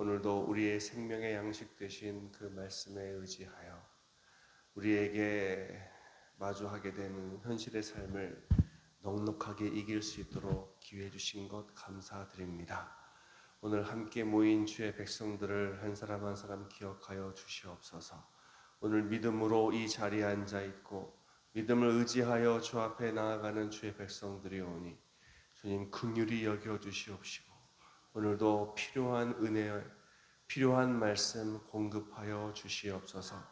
오늘도 우리의 생명의 양식 되신 그 말씀에 의지하여 우리에게 마주하게 되는 현실의 삶을 넉넉하게 이길 수 있도록 기회 주신 것 감사드립니다. 오늘 함께 모인 주의 백성들을 한 사람 한 사람 기억하여 주시옵소서. 오늘 믿음으로 이 자리에 앉아 있고 믿음을 의지하여 주 앞에 나아가는 주의 백성들이 오니 주님 긍휼히 여겨 주시옵시고 오늘도 필요한 은혜, 필요한 말씀 공급하여 주시옵소서.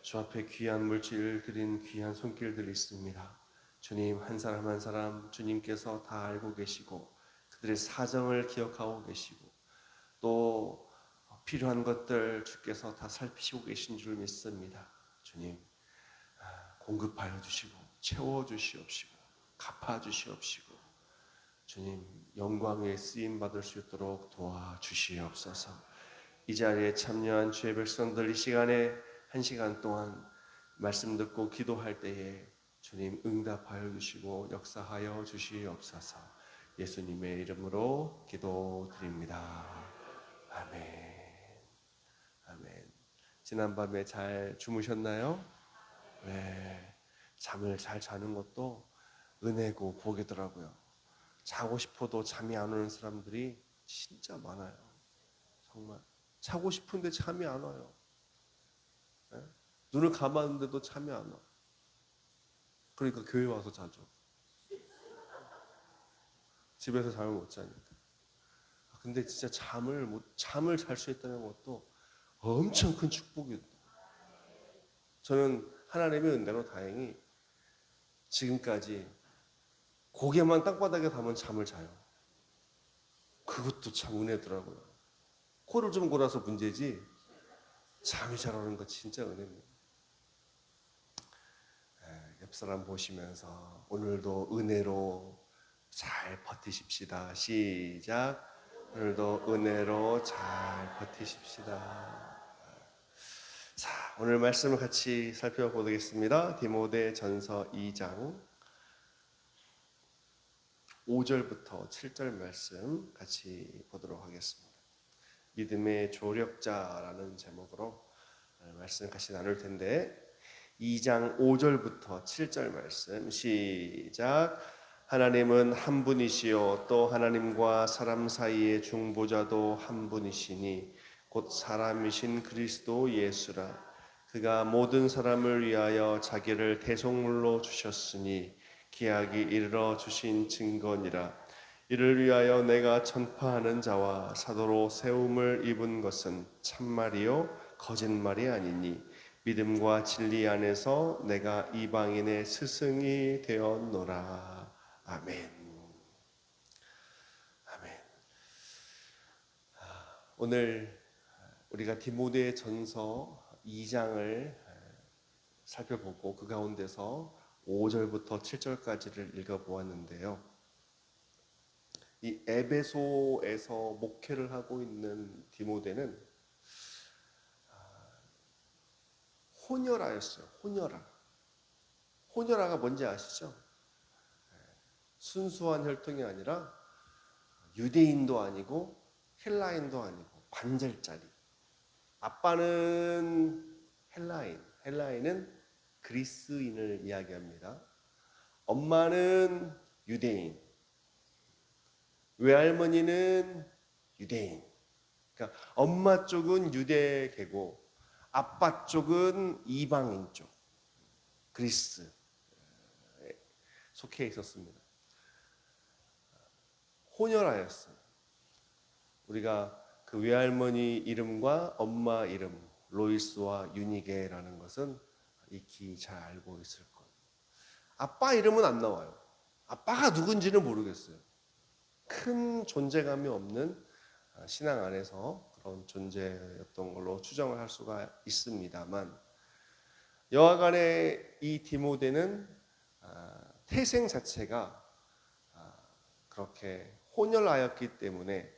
주 앞에 귀한 물질 드린 귀한 손길들이 있습니다. 주님 한 사람 한 사람 주님께서 다 알고 계시고 그들의 사정을 기억하고 계시고 또 필요한 것들 주께서 다 살피시고 계신 줄 믿습니다. 주님 공급하여 주시고 채워 주시옵시고 갚아 주시옵시고 주님 영광에 쓰임 받을 수 있도록 도와주시옵소서. 이 자리에 참여한 주의 백성들 이 시간에 한 시간 동안 말씀 듣고 기도할 때에 주님 응답하여 주시고 역사하여 주시옵소서. 예수님의 이름으로 기도드립니다. 아멘. 아멘. 지난밤에 잘 주무셨나요? 네. 잠을 잘 자는 것도 은혜고 복이더라고요. 자고 싶어도 잠이 안 오는 사람들이 진짜 많아요. 정말 자고 싶은데 잠이 안 와요. 네? 눈을 감았는데도 잠이 안 와. 그러니까 교회 와서 자죠. 집에서 잠을 못 자니까. 근데 진짜 잠을 잘 수 있다는 것도 엄청 큰 축복이에요. 저는 하나님의 은혜로 다행히 지금까지 고개만 땅바닥에 닿으면 잠을 자요. 그것도 참 은혜더라고요. 코를 좀 골아서 문제지 잠이 잘 오는 거 진짜 은혜입니다. 옆사람 보시면서 오늘도 은혜로 잘 버티십시다. 시작. 오늘도 은혜로 잘 버티십시다. 자, 오늘 말씀을 같이 살펴보겠습니다. 디모데전서 2장 5절부터 7절 말씀 같이 보도록 하겠습니다. 믿음의 조력자라는 제목으로 말씀 같이 나눌 텐데 2장 5절부터 7절 말씀 시작. 하나님은 한 분이시요 또 하나님과 사람 사이의 중보자도 한 분이시니 곧 사람이신 그리스도 예수라. 그가 모든 사람을 위하여 자기를 대속물로 주셨으니 기약이 이르러 주신 증거니라. 이를 위하여 내가 전파하는 자와 사도로 세움을 입은 것은 참말이요 거짓말이 아니니 믿음과 진리 안에서 내가 이방인의 스승이 되었노라. 아멘. 아멘. 오늘 우리가 디모데전서 2장을 살펴보고 그 가운데서 5절부터 7절까지를 읽어보았는데요. 이 에베소에서 목회를 하고 있는 디모데는 호녀라였어요. 호녀라가 뭔지 아시죠? 순수한 혈통이 아니라 유대인도 아니고 헬라인도 아니고 관절짜리. 아빠는 헬라인은 그리스인을 이야기합니다. 엄마는 유대인, 외할머니는 유대인. 그러니까 엄마 쪽은 유대계고 아빠 쪽은 이방인 쪽, 그리스에 속해 있었습니다. 호녀라였어요. 우리가 그 외할머니 이름과 엄마 이름, 로이스와 유니게라는 것은 익히 잘 알고 있을 거예요. 아빠 이름은 안 나와요. 아빠가 누군지는 모르겠어요. 큰 존재감이 없는 신앙 안에서 그런 존재였던 걸로 추정을 할 수가 있습니다만 여하간에 이 디모데는 태생 자체가 그렇게 혼혈하였기 때문에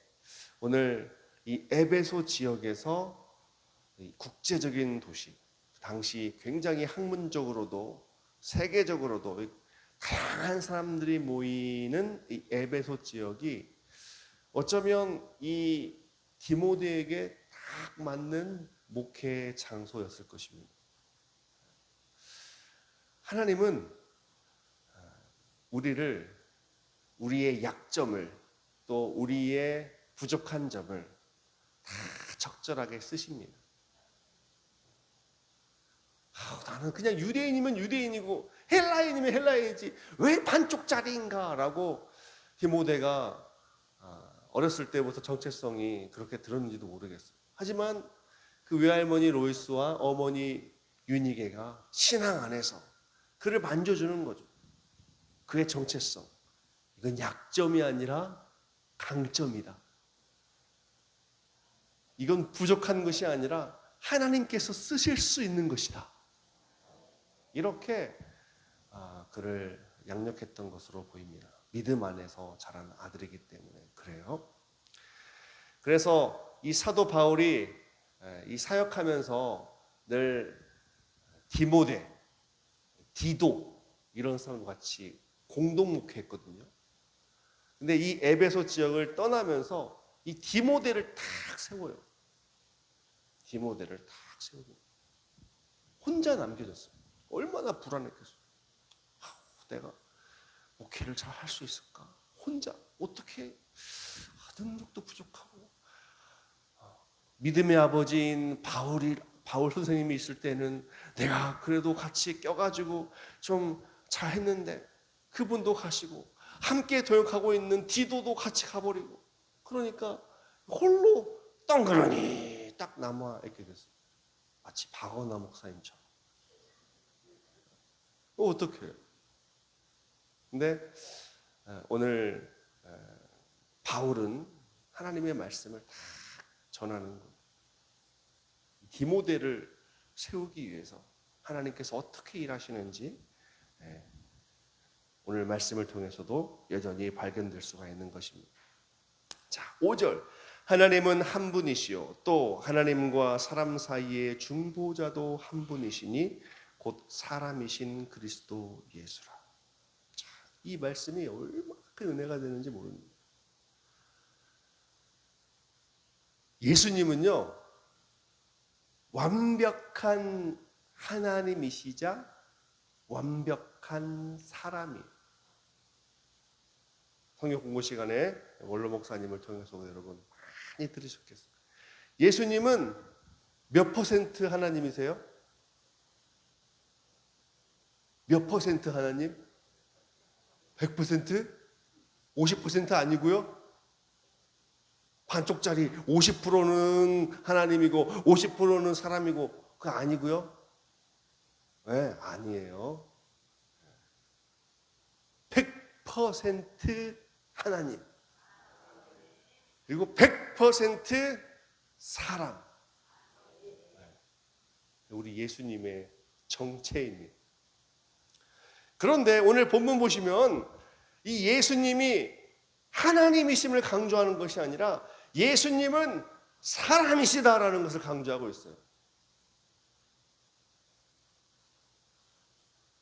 오늘 이 에베소 지역에서 국제적인 도시, 당시 굉장히 학문적으로도 세계적으로도 다양한 사람들이 모이는 이 에베소 지역이 어쩌면 이 디모데에게 딱 맞는 목회 장소였을 것입니다. 하나님은 우리의 약점을 또 우리의 부족한 점을 다 적절하게 쓰십니다. 나는 그냥 유대인이면 유대인이고 헬라인이면 헬라인이지 왜 반쪽짜리인가? 라고 디모데가 어렸을 때부터 정체성이 그렇게 들었는지도 모르겠어요. 하지만 그 외할머니 로이스와 어머니 유니게가 신앙 안에서 그를 만져주는 거죠. 그의 정체성. 이건 약점이 아니라 강점이다. 이건 부족한 것이 아니라 하나님께서 쓰실 수 있는 것이다. 이렇게 그를 양육했던 것으로 보입니다. 믿음 안에서 자란 아들이기 때문에 그래요. 그래서 이 사도 바울이 이 사역하면서 늘 디모데, 디도 이런 사람과 같이 공동 목회했거든요. 근데 이 에베소 지역을 떠나면서 이 디모데를 탁 세워요. 디모데를 탁 세우고 혼자 남겨졌어요. 얼마나 불안했겠어요. 내가 목회를 잘 할 수 있을까? 혼자 어떻게 능력도 부족하고 믿음의 아버지인 바울 선생님이 있을 때는 내가 그래도 같이 껴가지고 좀 잘했는데 그분도 가시고 함께 도역하고 있는 디도도 같이 가버리고 그러니까 홀로 덩그러니 딱 남아 있게 됐어요. 마치 박원나 목사님처럼. 어떻게 해요? 근데 오늘 바울은 하나님의 말씀을 다 전하는 거예요. 디모데를 세우기 위해서 하나님께서 어떻게 일하시는지 오늘 말씀을 통해서도 여전히 발견될 수가 있는 것입니다. 자, 5절. 하나님은 한 분이시요 또 하나님과 사람 사이의 중보자도 한 분이시니 곧 사람이신 그리스도 예수라. 자, 이 말씀이 얼마나 큰 은혜가 되는지 모릅니다. 예수님은요 완벽한 하나님이시자 완벽한 사람이에요. 성경 공부 시간에 원로 목사님을 통해서 여러분 많이 들으셨겠어요. 예수님은 몇 퍼센트 하나님이세요? 몇 퍼센트 하나님? 100%? 50% 아니고요? 반쪽짜리 50%는 하나님이고 50%는 사람이고 그거 아니고요? 네, 아니에요. 100% 하나님 그리고 100% 사람. 우리 예수님의 정체입니다. 그런데 오늘 본문 보시면 이 예수님이 하나님이심을 강조하는 것이 아니라 예수님은 사람이시다라는 것을 강조하고 있어요.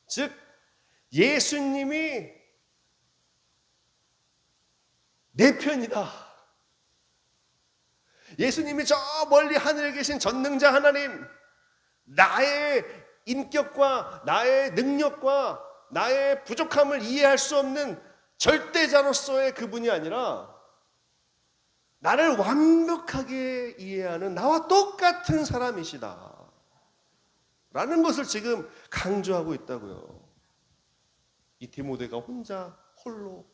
즉 예수님이 내 편이다. 예수님이 저 멀리 하늘에 계신 전능자 하나님, 나의 인격과 나의 능력과 나의 부족함을 이해할 수 없는 절대자로서의 그분이 아니라 나를 완벽하게 이해하는 나와 똑같은 사람이시다 라는 것을 지금 강조하고 있다고요. 이 디모데가 혼자 홀로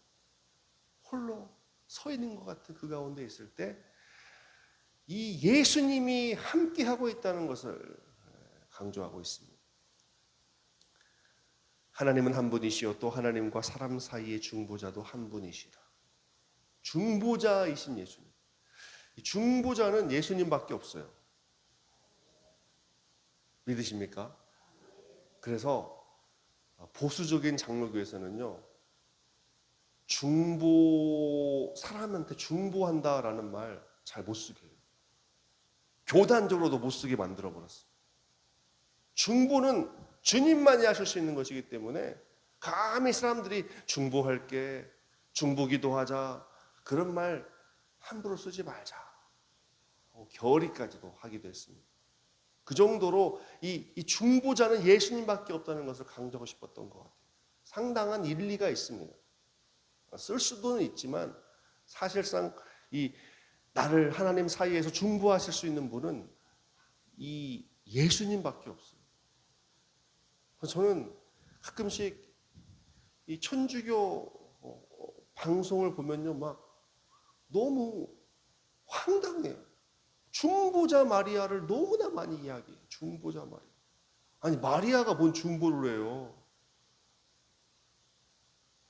서 있는 것 같은 그 가운데 있을 때 이 예수님이 함께하고 있다는 것을 강조하고 있습니다. 하나님은 한 분이시요 또 하나님과 사람 사이의 중보자도 한 분이시다. 중보자이신 예수님. 중보자는 예수님밖에 없어요. 믿으십니까? 그래서 보수적인 장로교에서는요 사람한테 중보한다라는 말 잘 못 쓰게 해요. 교단적으로도 못 쓰게 만들어버렸어요. 중보는 주님만이 하실 수 있는 것이기 때문에 감히 사람들이 중보할게, 중보기도하자 그런 말 함부로 쓰지 말자. 결의까지도 하기도 했습니다. 그 정도로 이 중보자는 예수님밖에 없다는 것을 강조하고 싶었던 것 같아요. 상당한 일리가 있습니다. 쓸 수도는 있지만 사실상 이 나를 하나님 사이에서 중보하실 수 있는 분은 이 예수님밖에 없어요. 그래서 저는 가끔씩 이 천주교 방송을 보면요, 막 너무 황당해요. 중보자 마리아를 너무나 많이 이야기해요. 중보자 마리아. 아니, 마리아가 뭔 중보를 해요?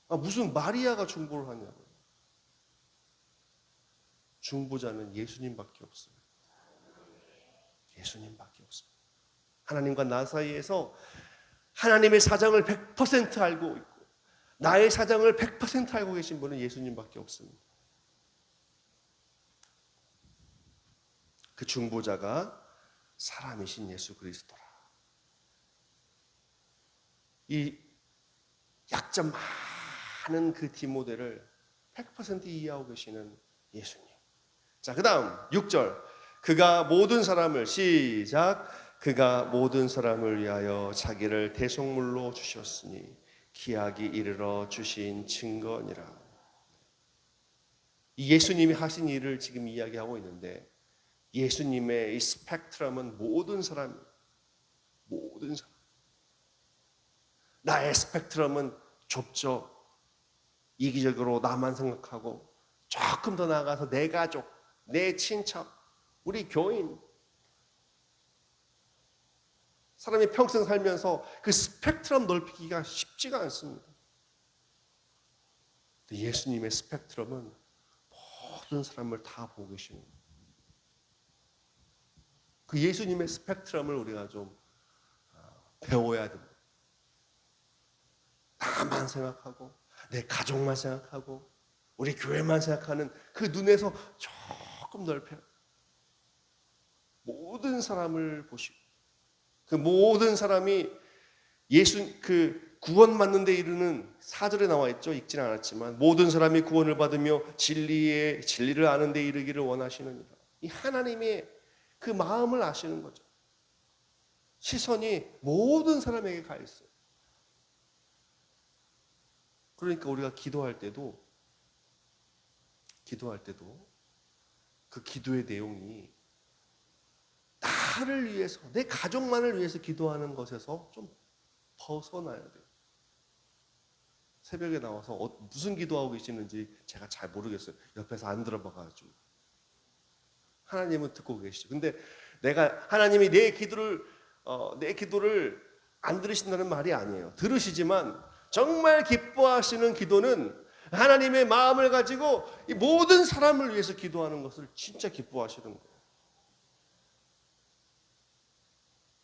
무슨 마리아가 중보를 하냐고요. 중보자는 예수님밖에 없어요. 예수님밖에 없어요. 하나님과 나 사이에서 하나님의 사정을 100% 알고 있고 나의 사정을 100% 알고 계신 분은 예수님밖에 없습니다. 그 중보자가 사람이신 예수 그리스도라. 이 약점 많은 그 디모데를 100% 이해하고 계시는 예수님. 자, 그 다음 6절. 그가 모든 사람을 시작. 그가 모든 사람을 위하여 자기를 대속물로 주셨으니 기약이 이르러 주신 증거니라. 이 예수님이 하신 일을 지금 이야기하고 있는데 예수님의 이 스펙트럼은 모든 사람. 나의 스펙트럼은 좁죠. 이기적으로 나만 생각하고 조금 더 나아가서 내 가족, 내 친척, 우리 교인. 사람이 평생 살면서 그 스펙트럼 넓히기가 쉽지가 않습니다. 예수님의 스펙트럼은 모든 사람을 다 보고 계시는 거예요. 그 예수님의 스펙트럼을 우리가 좀 배워야 됩니다. 나만 생각하고 내 가족만 생각하고 우리 교회만 생각하는 그 눈에서 조금 넓혀요. 모든 사람을 보시고 그 모든 사람이 그 구원받는 데 이르는 4절에 나와 있죠. 읽지는 않았지만 모든 사람이 구원을 받으며 진리를 아는 데 이르기를 원하시느니라. 이 하나님의 그 마음을 아시는 거죠. 시선이 모든 사람에게 가 있어요. 그러니까 우리가 기도할 때도 그 기도의 내용이 나를 위해서, 내 가족만을 위해서 기도하는 것에서 좀 벗어나야 돼요. 새벽에 나와서 무슨 기도하고 계시는지 제가 잘 모르겠어요. 옆에서 안 들어봐가지고. 하나님은 듣고 계시죠. 근데 하나님이 내 기도를 안 들으신다는 말이 아니에요. 들으시지만 정말 기뻐하시는 기도는 하나님의 마음을 가지고 이 모든 사람을 위해서 기도하는 것을 진짜 기뻐하시는 거예요.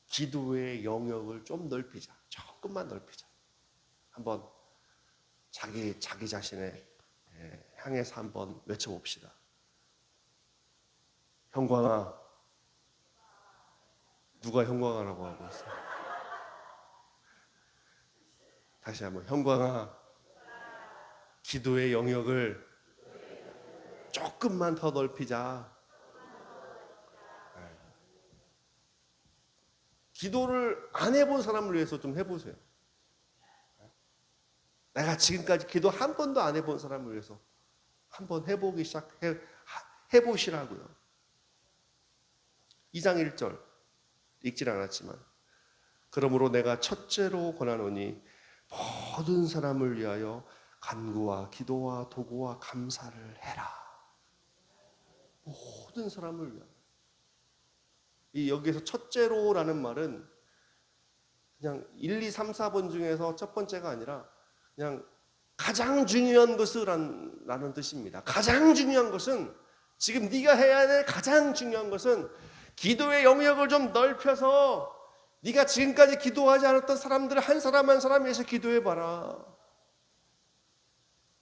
기도의 영역을 좀 넓히자. 조금만 넓히자. 한번 자기 자신의 향해서 한번 외쳐봅시다. 형광아. 누가 형광아라고 하고 있어요? 다시 한번. 형광아. 기도의 영역을 조금만 더 넓히자. 기도를 안 해본 사람을 위해서 좀 해보세요. 내가 지금까지 기도 한 번도 안 해본 사람을 위해서 한번 해보시라고요. 2장 1절 읽질 않았지만 그러므로 내가 첫째로 권하노니 모든 사람을 위하여 간구와 기도와 도구와 감사를 해라. 모든 사람을 위하여. 여기서 첫째로라는 말은 그냥 1, 2, 3, 4번 중에서 첫 번째가 아니라 그냥 가장 중요한 것이라는 뜻입니다. 가장 중요한 것은 지금 네가 해야 될 가장 중요한 것은 기도의 영역을 좀 넓혀서 네가 지금까지 기도하지 않았던 사람들 한 사람 한 사람 위해서 기도해봐라.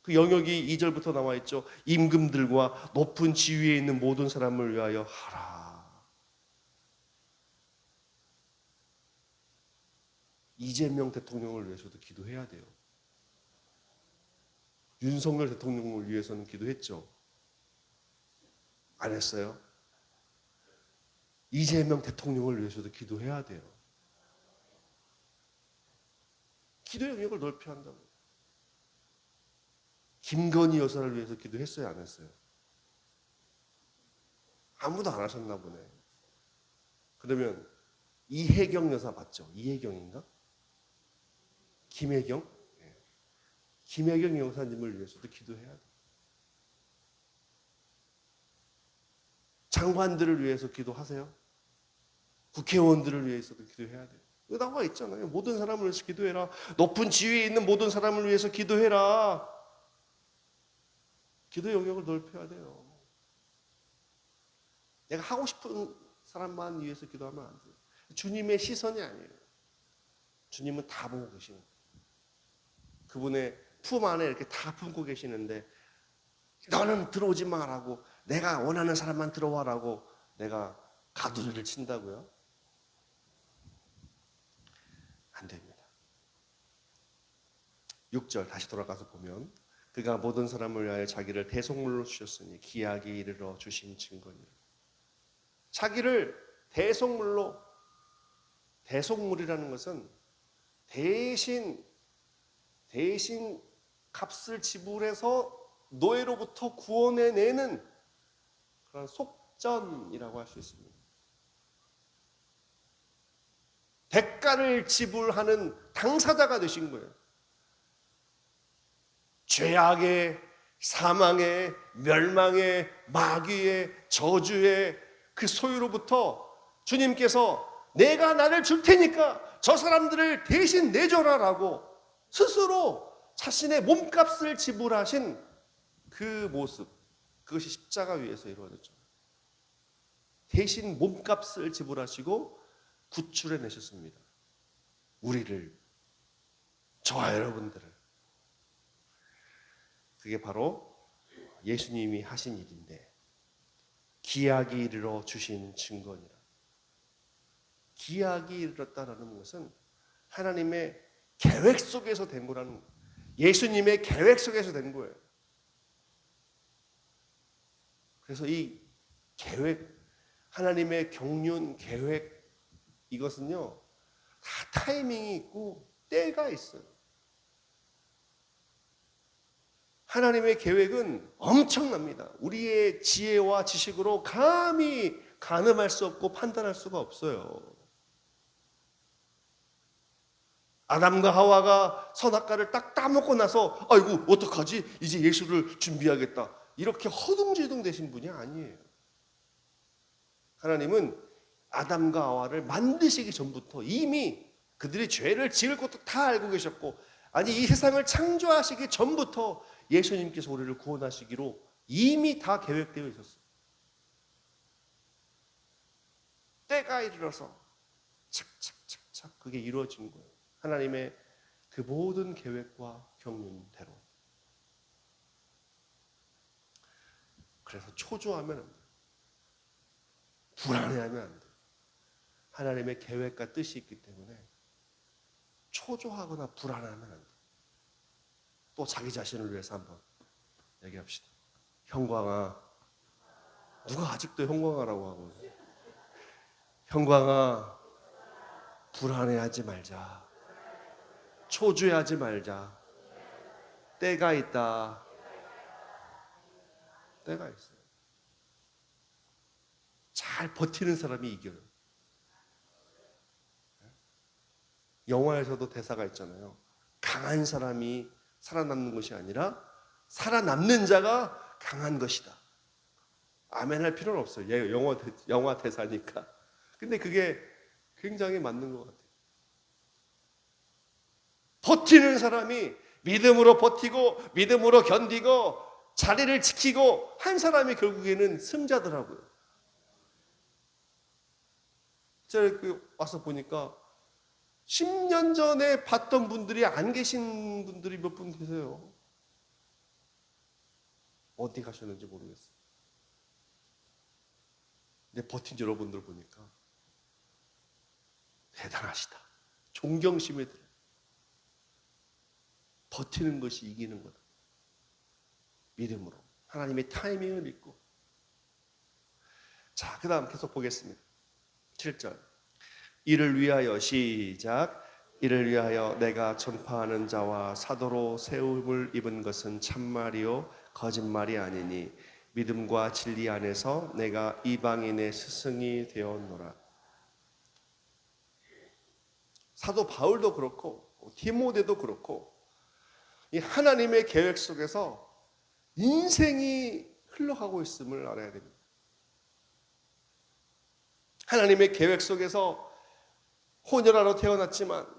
그 영역이 2절부터 나와 있죠. 임금들과 높은 지위에 있는 모든 사람을 위하여 하라. 이재명 대통령을 위해서도 기도해야 돼요. 윤석열 대통령을 위해서는 기도했죠. 안 했어요? 이재명 대통령을 위해서도 기도해야 돼요. 기도 영역을 넓혀야 한다고. 김건희 여사를 위해서 기도했어요, 안 했어요? 아무도 안 하셨나 보네. 그러면 이혜경 여사 맞죠? 이혜경인가? 김혜경? 네. 김혜경 여사님을 위해서도 기도해야 돼. 장관들을 위해서 기도하세요. 국회의원들을 위해서도 기도해야 돼요. 이거 나와 있잖아요. 모든 사람을 위해서 기도해라. 높은 지위에 있는 모든 사람을 위해서 기도해라. 기도 영역을 넓혀야 돼요. 내가 하고 싶은 사람만 위해서 기도하면 안 돼요. 주님의 시선이 아니에요. 주님은 다 보고 계시는 거예요. 그분의 품 안에 이렇게 다 품고 계시는데 너는 들어오지 마라고, 내가 원하는 사람만 들어와라고 내가 가두리를 친다고요? 안 됩니다. 6절 다시 돌아가서 보면 그가 모든 사람을 위하여 자기를 대속물로 주셨으니 기약이 이르러 주신 증거니라. 자기를 대속물로, 대속물이라는 것은 대신 값을 지불해서 노예로부터 구원해내는 그런 속전이라고 할 수 있습니다. 대가를 지불하는 당사자가 되신 거예요. 죄악의, 사망의, 멸망의, 마귀의, 저주의 그 소유로부터 주님께서 내가 나를 줄 테니까 저 사람들을 대신 내줘라라고 스스로 자신의 몸값을 지불하신 그 모습, 그것이 십자가 위에서 이루어졌죠. 대신 몸값을 지불하시고 구출해 내셨습니다. 우리를, 저와 여러분들을. 그게 바로 예수님이 하신 일인데 기약이 이르러 주신 증거니라. 기약이 이르렀다라는 것은 하나님의 계획 속에서 된 거라는 거예요. 예수님의 계획 속에서 된 거예요. 그래서 이 계획, 하나님의 경륜 계획, 이것은요 다 타이밍이 있고 때가 있어요. 하나님의 계획은 엄청납니다. 우리의 지혜와 지식으로 감히 가늠할 수 없고 판단할 수가 없어요. 아담과 하와가 선악과를 딱 따먹고 나서 아이고 어떡하지? 이제 예수를 준비하겠다. 이렇게 허둥지둥 되신 분이 아니에요. 하나님은 아담과 하와를 만드시기 전부터 이미 그들이 죄를 지을 것도 다 알고 계셨고, 아니 이 세상을 창조하시기 전부터 예수님께서 우리를 구원하시기로 이미 다 계획되어 있었어요. 때가 이르러서 착착착착 그게 이루어진 거예요. 하나님의 그 모든 계획과 경륜대로. 그래서 초조하면 안 돼요. 불안해하면 안 돼요. 하나님의 계획과 뜻이 있기 때문에 초조하거나 불안하면 안 돼요. 또 자기 자신을 위해서 한번 얘기합시다. 형광아, 누가 아직도 형광아라고 하고, 형광아, 불안해하지 말자. 초조해하지 말자. 때가 있다. 때가 있어요. 잘 버티는 사람이 이겨요. 영화에서도 대사가 있잖아요. 강한 사람이 살아남는 것이 아니라 살아남는 자가 강한 것이다. 아멘 할 필요는 없어요. 영화 대사니까. 근데 그게 굉장히 맞는 것 같아요. 버티는 사람이 믿음으로 버티고 믿음으로 견디고 자리를 지키고 한 사람이 결국에는 승자더라고요. 제가 와서 보니까 10년 전에 봤던 분들이 안 계신 분들이 몇 분 계세요. 어디 가셨는지 모르겠어요. 근데 버틴 여러분들 보니까 대단하시다. 존경심이 들어요. 버티는 것이 이기는 거다. 믿음으로. 하나님의 타이밍을 믿고. 자, 그 다음 계속 보겠습니다. 7절. 이를 위하여 시작. 이를 위하여 내가 전파하는 자와 사도로 세움을 입은 것은 참말이요 거짓말이 아니니 믿음과 진리 안에서 내가 이방인의 스승이 되었노라. 사도 바울도 그렇고 디모데도 그렇고 이 하나님의 계획 속에서 인생이 흘러가고 있음을 알아야 됩니다. 하나님의 계획 속에서 혼혈아로 태어났지만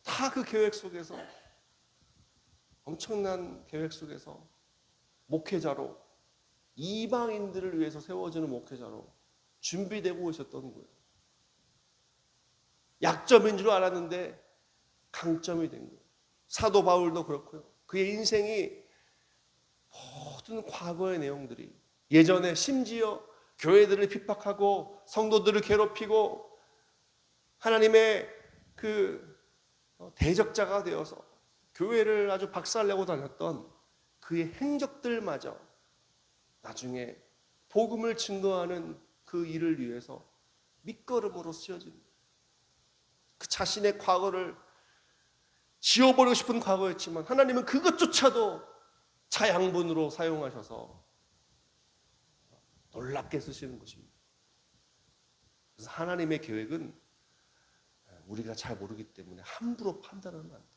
다 그 계획 속에서 엄청난 계획 속에서 목회자로 이방인들을 위해서 세워지는 목회자로 준비되고 있었던 거예요. 약점인 줄 알았는데 강점이 된 거예요. 사도 바울도 그렇고요. 그의 인생이 모든 과거의 내용들이 예전에 심지어 교회들을 핍박하고 성도들을 괴롭히고 하나님의 그 대적자가 되어서 교회를 아주 박살내고 다녔던 그의 행적들마저 나중에 복음을 증거하는 그 일을 위해서 밑거름으로 쓰여진 그 자신의 과거를 지워버리고 싶은 과거였지만 하나님은 그것조차도 자양분으로 사용하셔서 놀랍게 쓰시는 것입니다. 그래서 하나님의 계획은 우리가 잘 모르기 때문에 함부로 판단하면 안 돼요.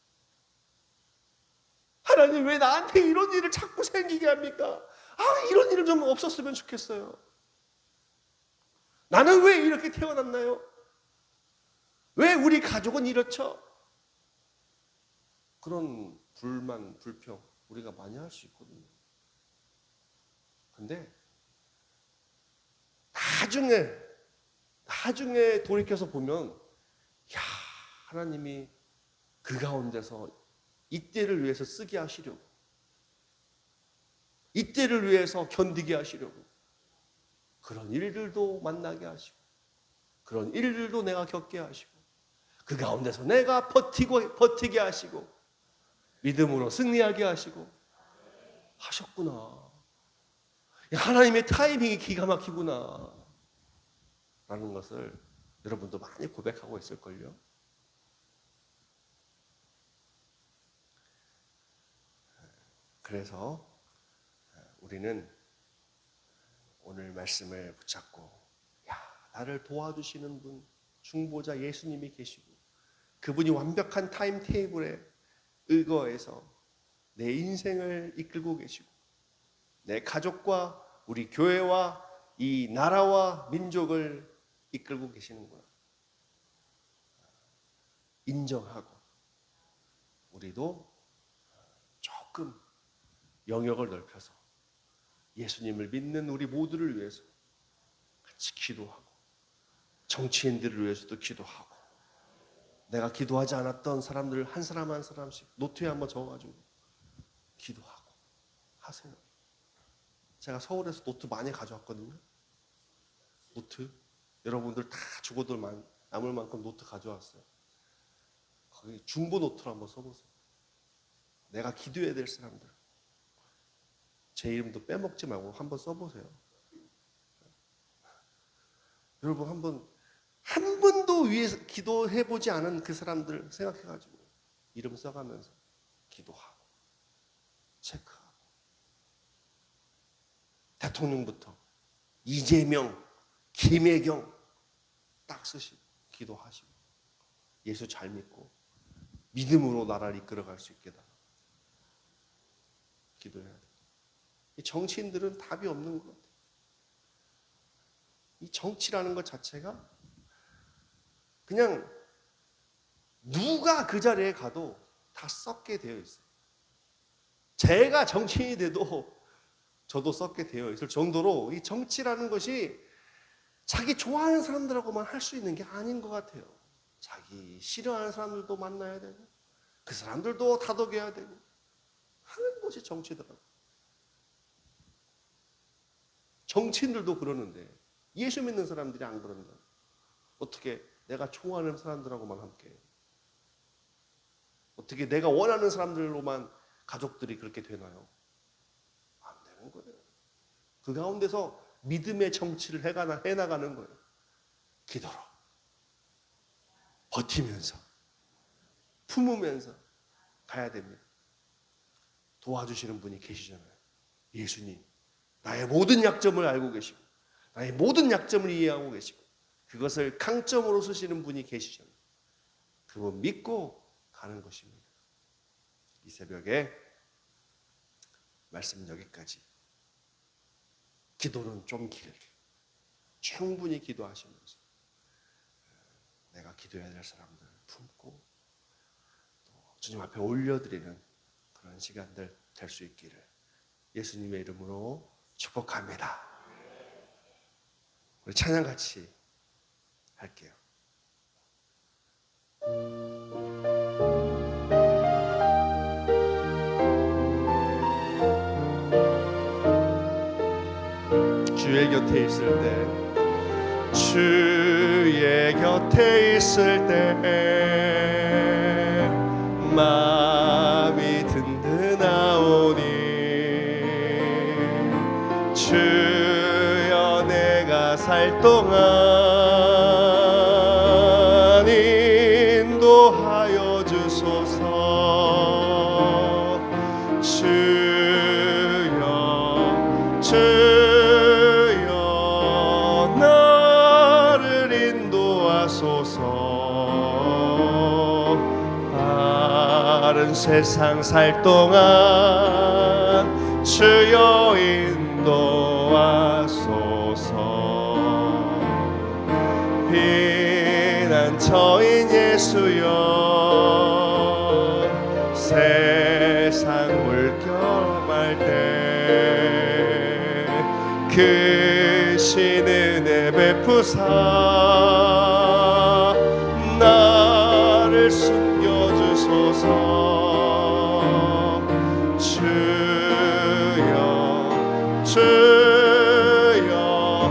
하나님 왜 나한테 이런 일을 자꾸 생기게 합니까? 이런 일은 좀 없었으면 좋겠어요. 나는 왜 이렇게 태어났나요? 왜 우리 가족은 이렇죠? 그런 불만, 불평 우리가 많이 할 수 있거든요. 근데 나중에 돌이켜서 보면 하나님이 그 가운데서 이때를 위해서 쓰게 하시려고, 이때를 위해서 견디게 하시려고 그런 일들도 만나게 하시고 그런 일들도 내가 겪게 하시고 그 가운데서 내가 버티게 하시고 믿음으로 승리하게 하시고 하셨구나. 하나님의 타이밍이 기가 막히구나 라는 것을 여러분도 많이 고백하고 있을걸요. 그래서 우리는 오늘 말씀을 붙잡고 나를 도와주시는 분, 중보자 예수님이 계시고 그분이 완벽한 타임테이블에 의거해서 내 인생을 이끌고 계시고 내 가족과 우리 교회와 이 나라와 민족을 이끌고 계시는구나 인정하고 우리도 조금 영역을 넓혀서 예수님을 믿는 우리 모두를 위해서 같이 기도하고 정치인들을 위해서도 기도하고 내가 기도하지 않았던 사람들을 한 사람 한 사람씩 노트에 한번 적어가지고 기도하고 하세요. 제가 서울에서 노트 많이 가져왔거든요. 노트 여러분들 다 죽어도 남을 만큼 노트 가져왔어요. 거기 중보 노트로 한번 써보세요. 내가 기도해야 될 사람들 제 이름도 빼먹지 말고 한번 써보세요. 여러분 한 번도 위해서 기도해보지 않은 그 사람들 생각해가지고 이름 써가면서 기도하고 체크하고 대통령부터 이재명, 김혜경 딱 쓰시고 기도하시고 예수 잘 믿고 믿음으로 나라를 이끌어갈 수 있게 달라 기도해야 돼요. 이 정치인들은 답이 없는 것 같아요. 이 정치라는 것 자체가 그냥 누가 그 자리에 가도 다 썩게 되어 있어요. 제가 정치인이 돼도 저도 썩게 되어 있을 정도로 이 정치라는 것이 자기 좋아하는 사람들하고만 할 수 있는 게 아닌 것 같아요. 자기 싫어하는 사람들도 만나야 되고 그 사람들도 다독여야 되고 하는 것이 정치더라고요. 정치인들도 그러는데 예수 믿는 사람들이 안 그런다. 어떻게 내가 좋아하는 사람들하고만 함께 해요? 어떻게 내가 원하는 사람들로만 가족들이 그렇게 되나요? 안 되는 거예요. 그 가운데서 믿음의 정치를 해나가는 거예요. 기도로 버티면서 품으면서 가야 됩니다. 도와주시는 분이 계시잖아요. 예수님, 나의 모든 약점을 알고 계시고 나의 모든 약점을 이해하고 계시고 그것을 강점으로 쓰시는 분이 계시잖아요. 그분 믿고 가는 것입니다. 이 새벽에 말씀 여기까지. 기도는 좀 길게 충분히 기도하시면서 내가 기도해야 될 사람들을 품고 또 주님 앞에 올려드리는 그런 시간들 될 수 있기를 예수님의 이름으로 축복합니다. 우리 찬양 같이 할게요. 주의 곁에 있을 때 주의 곁에 있을 때 마음이 든든하오니 주여 내가 살 동안 인도하여 주소서. 주여 나를 인도하소서. 바른 세상 살 동안 주여 인도하소서. 피난처인 예수여 세상 물결할 때 크신 은혜 베푸사 나를 숨겨주소서. 주여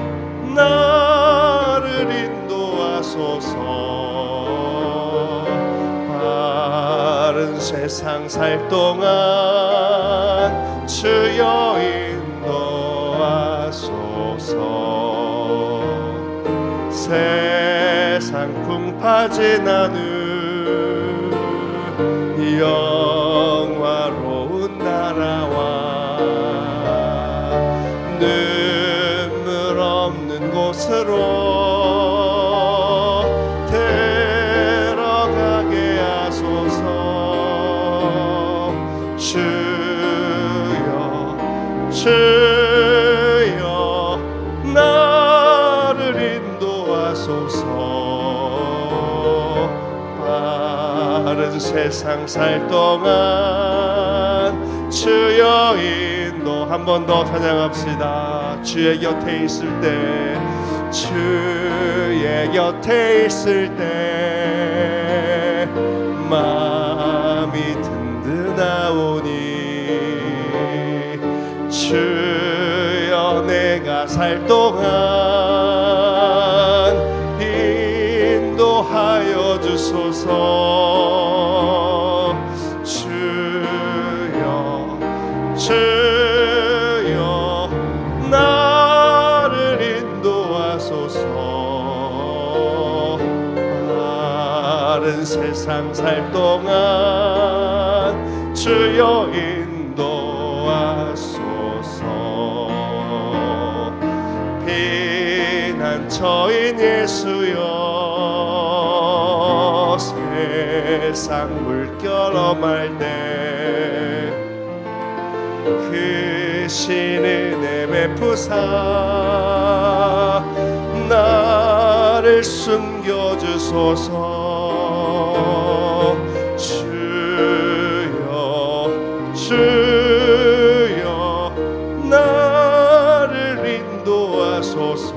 나를 인도하소서. 바른 세상 살 동안 주여 인도하소서. 세상 풍파진 않은 영화로운 나라와 눈물 없는 곳으로 데려가게 하소서. 주여 나를 인도하소서. 바른 세상 살 동안 주여 인도. 한 번 더 찬양합시다. 주의 곁에 있을 때 주의 곁에 있을 때 마음이 든든하오니 주여 내가 살 동안 인도하여 주소서. 주여 나를 인도하소서. 바른 세상 살 동안 주여 인도하소서. 피난처인 예수여 세상 물결 엄할 때 크신 은혜 베푸사 나를 숨겨주소서. 주여 나를 인도하소서.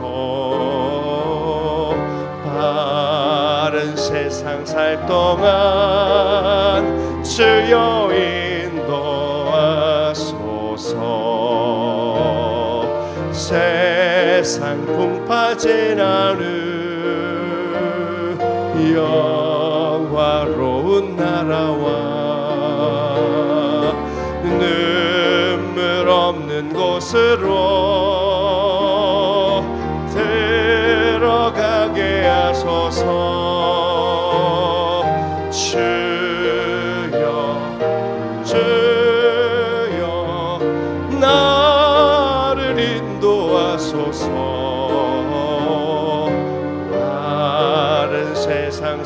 바른 세상 살 동안 주여 인도하소서. 세상 풍파진 않은 영화로운 나라와 눈물 없는 곳으로 들어가게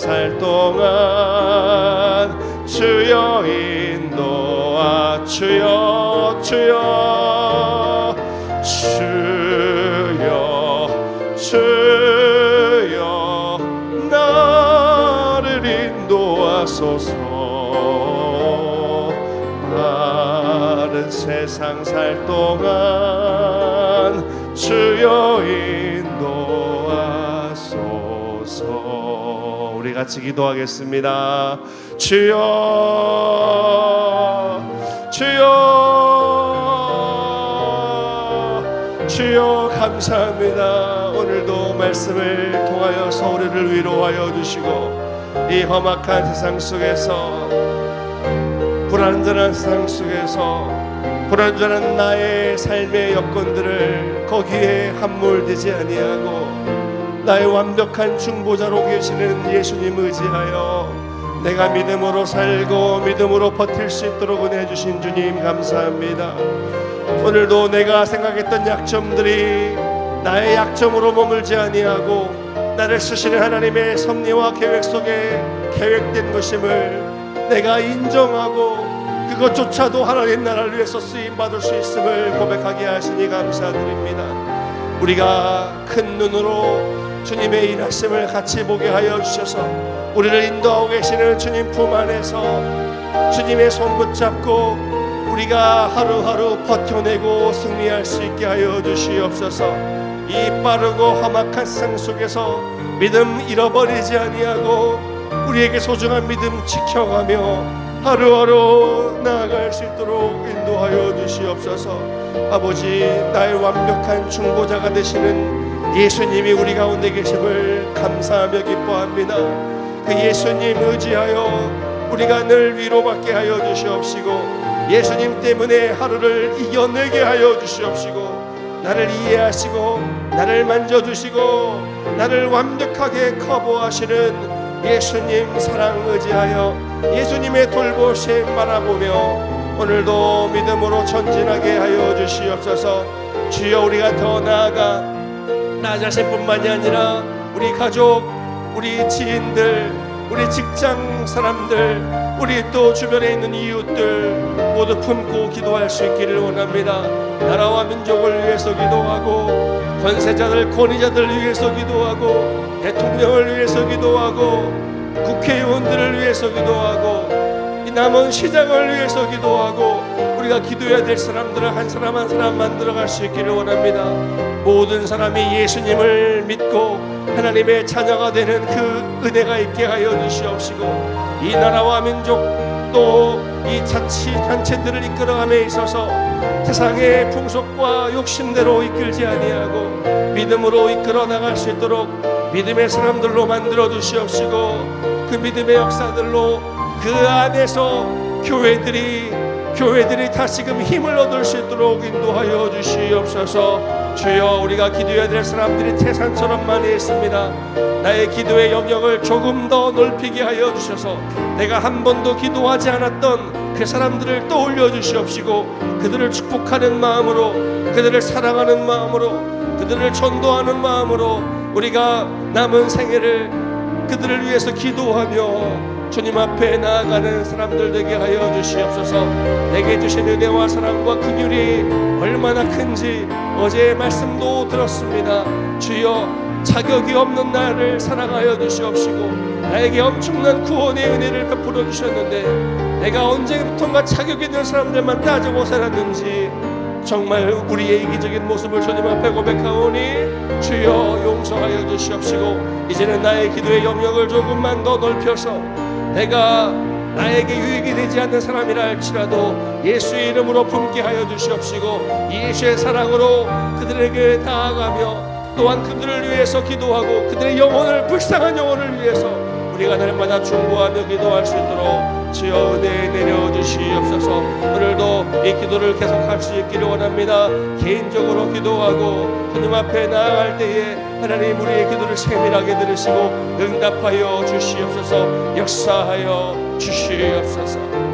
살 동안 주여 인도하 주여 주여 주여 주여 나를 인도하소서. 세상 살 동안 주여 인도하소서. 우리 같이 기도하겠습니다. 주여 주여 주여 감사합니다. 오늘도 말씀을 통하여서 우리를 위로하여 주시고 이 험악한 세상 속에서 불안전한 세상 속에서 불완전한 나의 삶의 여건들을 거기에 함몰되지 아니하고 나의 완벽한 중보자로 계시는 예수님 의지하여 내가 믿음으로 살고 믿음으로 버틸 수 있도록 은혜 주신 주님 감사합니다. 오늘도 내가 생각했던 약점들이 나의 약점으로 머물지 아니하고 나를 쓰시는 하나님의 섭리와 계획 속에 계획된 것임을 내가 인정하고 그것조차도 하나님 나라를 위해서 쓰임받을 수 있음을 고백하게 하시니 감사드립니다. 우리가 큰 눈으로 주님의 일하심을 같이 보게 하여 주셔서 우리를 인도하고 계시는 주님 품 안에서 주님의 손 붙잡고 우리가 하루하루 버텨내고 승리할 수 있게 하여 주시옵소서. 이 빠르고 험악한 세상 속에서 믿음 잃어버리지 아니하고 우리에게 소중한 믿음 지켜가며 하루하루 나아갈 수 있도록 인도하여 주시옵소서. 아버지, 나의 완벽한 중보자가 되시는 예수님이 우리 가운데 계심을 감사하며 기뻐합니다. 그 예수님 의지하여 우리가 늘 위로받게 하여 주시옵시고 예수님 때문에 하루를 이겨내게 하여 주시옵시고 나를 이해하시고 나를 만져주시고 나를 완벽하게 커버하시는 예수님 사랑 의지하여 예수님의 돌보심 바라보며 오늘도 믿음으로 전진하게 하여 주시옵소서. 주여, 우리가 더 나아가 나 자신뿐만이 아니라 우리 가족, 우리 지인들, 우리 직장 사람들, 우리 또 주변에 있는 이웃들 모두 품고 기도할 수 있기를 원합니다. 나라와 민족을 위해서 기도하고 권세자들, 권위자들 위해서 기도하고 대통령을 위해서 기도하고 국회의원들을 위해서 기도하고 이 남은 시장을 위해서 기도하고 우리가 기도해야 될 사람들을 한 사람 한 사람 만들어갈 수 있기를 원합니다. 모든 사람이 예수님을 믿고 하나님의 자녀가 되는 그 은혜가 있게 하여 주시옵시고 이 나라와 민족 또 이 자치단체들을 이끌어감에 있어서 세상의 풍속과 욕심대로 이끌지 아니하고 믿음으로 이끌어 나갈 수 있도록 믿음의 사람들로 만들어 주시옵시고 그 믿음의 역사들로 그 안에서 교회들이 다시금 힘을 얻을 수 있도록 인도하여 주시옵소서. 주여, 우리가 기도해야 될 사람들이 태산처럼 많이 있습니다. 나의 기도의 영역을 조금 더 넓히게 하여 주셔서 내가 한 번도 기도하지 않았던 그 사람들을 떠올려 주시옵시고 그들을 축복하는 마음으로, 그들을 사랑하는 마음으로, 그들을 전도하는 마음으로 우리가 남은 생애를 그들을 위해서 기도하며 주님 앞에 나아가는 사람들 되게 하여 주시옵소서. 내게 주신 은혜와 사랑과 긍휼이 얼마나 큰지 어제의 말씀도 들었습니다. 주여, 자격이 없는 나를 사랑하여 주시옵시고 나에게 엄청난 구원의 은혜를 베풀어 주셨는데 내가 언제부턴가 자격 있는 사람들만 따지고 살았는지 정말 우리의 이기적인 모습을 주님 앞에 고백하오니 주여 용서하여 주시옵시고 이제는 나의 기도의 영역을 조금만 더 넓혀서 내가 나에게 유익이 되지 않는 사람이라 할지라도 예수의 이름으로 품게 하여 주시옵시고 예수의 사랑으로 그들에게 나아가며 또한 그들을 위해서 기도하고 그들의 영혼을, 불쌍한 영혼을 위해서 우리가 날마다 중보하며 기도할 수 있도록 주여 은혜 내려주시옵소서. 오늘도 이 기도를 계속할 수 있기를 원합니다. 개인적으로 기도하고 주님 앞에 나아갈 때에 하나님 우리의 기도를 세밀하게 들으시고 응답하여 주시옵소서. 역사하여 주시옵소서.